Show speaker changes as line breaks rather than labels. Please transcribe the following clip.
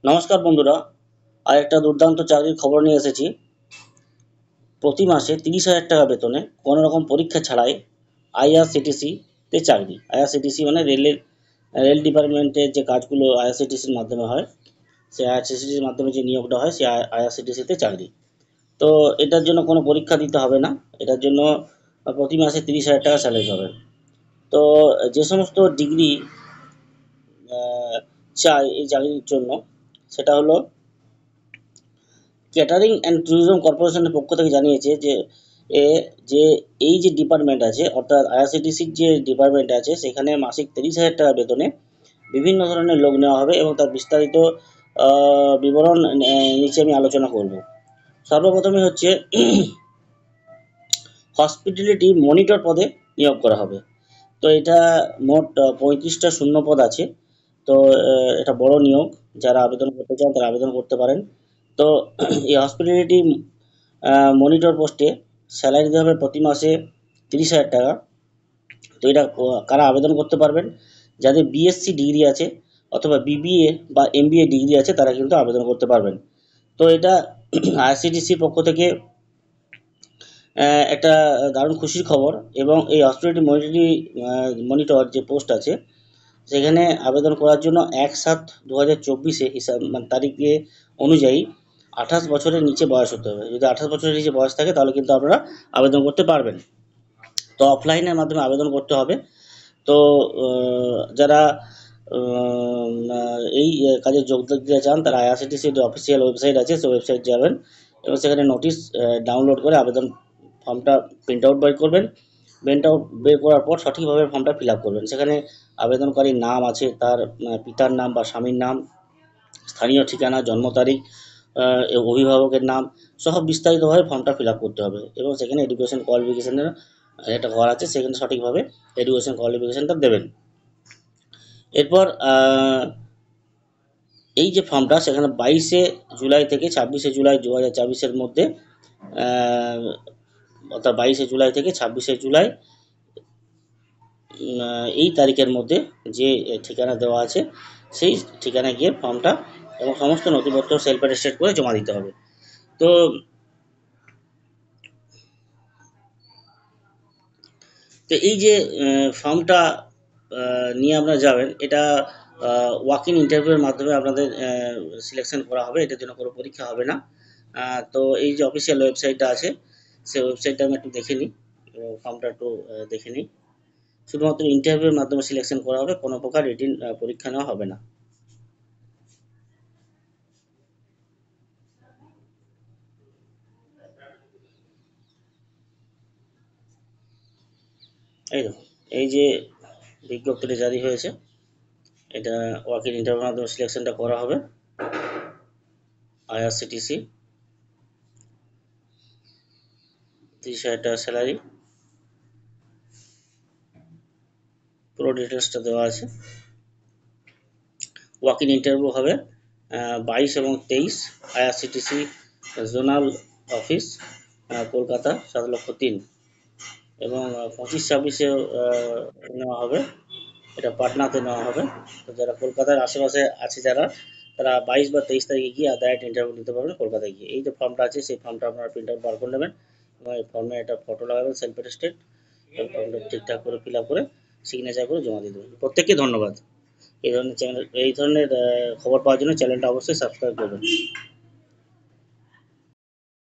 নমস্কার বন্ধুরা, আর একটা দুর্দান্ত চাকরির খবর নিয়ে এসেছি। প্রতি মাসে 30,000 টাকা বেতনে কোনো রকম পরীক্ষা ছাড়াই আইআরসিটিসি তে চাকরি। আইআরসিটিসি মানে রেল ডিপার্টমেন্টের যে কাজগুলো আইআরসিটিসির মাধ্যমে হয়, সেই আইআরসিটিসির মাধ্যমে যে নিয়োগটা হয় সেই আইআরসিটিসিতে চাকরি। তো এটার জন্য কোনো পরীক্ষা দিতে হবে না। এটার জন্য প্রতি মাসে 30,000 টাকা স্যালারি পাবেন। তো যে সমস্ত ডিগ্রি চাই এই চাকরির জন্য, সেটা হলো ক্যাটারিং অ্যান্ড ট্যুরিজম কর্পোরেশনের পক্ষ থেকে জানিয়েছে যে এ যে এই যে ডিপার্টমেন্ট আছে, অর্থাৎ আইআরসিটিসির যে ডিপার্টমেন্ট আছে, সেখানে মাসিক 30,000 টাকা বেতনে বিভিন্ন ধরনের লোক নেওয়া হবে এবং তার বিস্তারিত বিবরণ নিচে আমি আলোচনা করব। সর্বপ্রথমে হচ্ছে হসপিটালিটি মনিটর পদে নিয়োগ করা হবে। তো এটা মোট 35টা শূন্য পদ আছে। তো এটা বড় নিয়োগ। যারা আবেদন করতে চান তারা আবেদন করতে পারেন। তো এই হসপিটালিটি মনিটর পোস্টে স্যালারি দেওয়া হবে প্রতি মাসে 30,000 টাকা। তো এটা কারা আবেদন করতে পারবেন? যাদের বিএসসি ডিগ্রি আছে অথবা বিবিএ বা এমবিএ ডিগ্রি আছে তারা কিন্তু আবেদন করতে পারবেন। তো এটা আইআরসিটিসির পক্ষ থেকে একটা দারুণ খুশির খবর। এবং এই হসপিটালিটি মনিটর যে পোস্ট আছে, সেখানে আবেদন করার জন্য 1/7/2024 হিসাব মানে তারিখে অনুযায়ী 28 বছরের নিচে বয়স হতে হবে। যদি 28 বছরের নিচে বয়স থাকে তাহলে কিন্তু আপনারা আবেদন করতে পারবেন। তো অফলাইনের মাধ্যমে আবেদন করতে হবে। তো যারা এই কাজে যোগ দিতে চান তারা আইআরসিটিসির যে অফিসিয়াল ওয়েবসাইট আছে সেই ওয়েবসাইট যাবেন এবং সেখানে নোটিশ ডাউনলোড করে আবেদন ফর্মটা প্রিন্ট আউট বের করবেন। প্রিন্ট আউট বের করার পর সঠিকভাবে ফর্মটা ফিল আপ করবেন। সেখানে আবেদনকারীর নাম আছে, তার পিতার নাম বা স্বামীর নাম, স্থানীয় ঠিকানা, জন্ম তারিখ, অভিভাবকের নাম সহ বিস্তারিতভাবে ফর্মটা ফিল আপ করতে হবে এবং সেখানে এডুকেশন কোয়ালিফিকেশানের একটা ঘর আছে, সেখানে সঠিকভাবে এডুকেশন কোয়ালিফিকেশানটা দেবেন। এরপর এই যে ফর্মটা সেখানে 22শে জুলাই থেকে 26শে জুলাই 2024-এর মধ্যে, অর্থাৎ 22শে জুলাই থেকে 26শে জুলাই এই তারিখের মধ্যে যে ঠিকানা দেওয়া আছে সেই ঠিকানায় গিয়ে ফর্মটা এবং সমস্ত নথিপত্র সেলফ অ্যাটেস্টেড করে জমা দিতে হবে। তো তো এই যে ফর্মটা নিয়ে আপনারা যাবেন, এটা ওয়াক ইন ইন্টারভিউয়ের মাধ্যমে আপনাদের সিলেকশন করা হবে। এটার জন্য কোনো পরীক্ষা হবে না। তো এই যে অফিসিয়াল ওয়েবসাইটটা আছে সেই ওয়েবসাইটটা আমি একটু দেখে নিই, ফর্মটা একটু দেখে নিই। শুধুমাত্র ইন্টারভিউয়ের মাধ্যমে সিলেকশন করা হবে, কোনো প্রকার রিটিন পরীক্ষা নেওয়া হবে না। এই দেখুন, এই যে বিজ্ঞপ্তিটা জারি হয়েছে, এটা ওয়াক ইন ইন্টারভিউয়ের মাধ্যমে সিলেকশনটা করা হবে। আইআরসিটিসি 30,000 টাকা স্যালারি, পুরো ডিটেলসটা দেওয়া আছে। ওয়াক ইন ইন্টারভিউ হবে 22 এবং 23 আইআরসিটিসি জোনাল অফিস, কলকাতা 7,03,000 এবং 25-26-এ নেওয়া হবে, এটা পাটনাতে নেওয়া হবে। তো যারা কলকাতার আশেপাশে আছে তারা 22 বা 23 তারিখে গিয়ে ডাইরেক্ট ইন্টারভিউ নিতে পারবেন কলকাতায় গিয়ে। এই যে ফর্মটা আছে সেই ফর্মটা আপনারা প্রিন্ট আউট বার করে নেবেন এবং এই ফর্মে একটা ফটো লাগাবেন সেলফ অ্যাটেস্টেড, এবং ফর্মটা ঠিকঠাক করে ফিল আপ করে সিগনেচার করে জমা দিয়ে দেবেন। প্রত্যেককে ধন্যবাদ। এই ধরনের খবর পাওয়ার জন্য চ্যানেলটা অবশ্যই সাবস্ক্রাইব করবেন।